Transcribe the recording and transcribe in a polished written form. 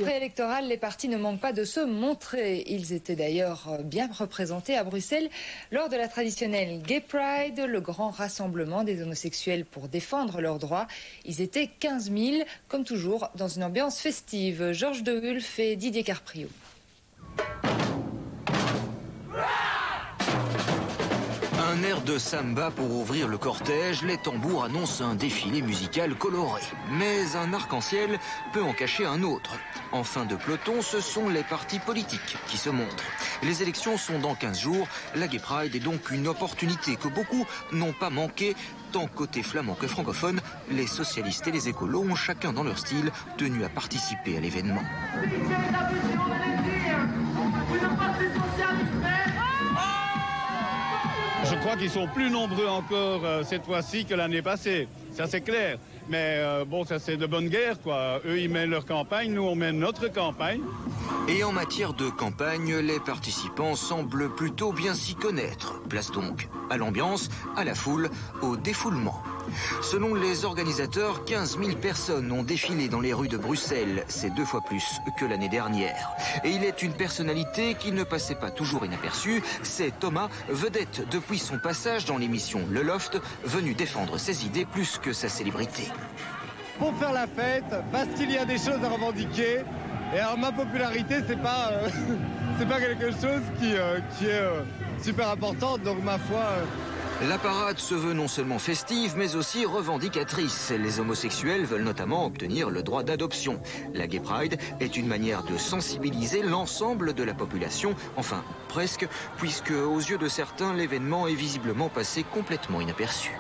Préélectoral, les partis ne manquent pas de se montrer. Ils étaient d'ailleurs bien représentés à Bruxelles lors de la traditionnelle Gay Pride, le grand rassemblement des homosexuels pour défendre leurs droits. Ils étaient 15 000, comme toujours, dans une ambiance festive. Georges De Wulf et Didier Carprio. Un air de samba pour ouvrir le cortège, les tambours annoncent un défilé musical coloré. Mais un arc-en-ciel peut en cacher un autre. En fin de peloton, ce sont les partis politiques qui se montrent. Les élections sont dans 15 jours. La Gay Pride est donc une opportunité que beaucoup n'ont pas manqué. Tant côté flamand que francophone, les socialistes et les écolos ont chacun dans leur style tenu à participer à l'événement. Je crois qu'ils sont plus nombreux encore cette fois-ci que l'année passée, ça c'est clair. Mais bon, ça c'est de bonne guerre, quoi. Eux, ils mènent leur campagne, nous on mène notre campagne. Et en matière de campagne, les participants semblent plutôt bien s'y connaître. Place donc à l'ambiance, à la foule, au défoulement. Selon les organisateurs, 15 000 personnes ont défilé dans les rues de Bruxelles. C'est 2 fois plus que l'année dernière. Et il est une personnalité qui ne passait pas toujours inaperçue. C'est Thomas, vedette depuis son passage dans l'émission Le Loft, venu défendre ses idées plus que sa célébrité. Pour faire la fête, parce qu'il y a des choses à revendiquer. Et alors ma popularité, c'est pas quelque chose qui est super importante, donc ma foi... La parade se veut non seulement festive, mais aussi revendicatrice. Les homosexuels veulent notamment obtenir le droit d'adoption. La Gay Pride est une manière de sensibiliser l'ensemble de la population, enfin presque, puisque aux yeux de certains, l'événement est visiblement passé complètement inaperçu.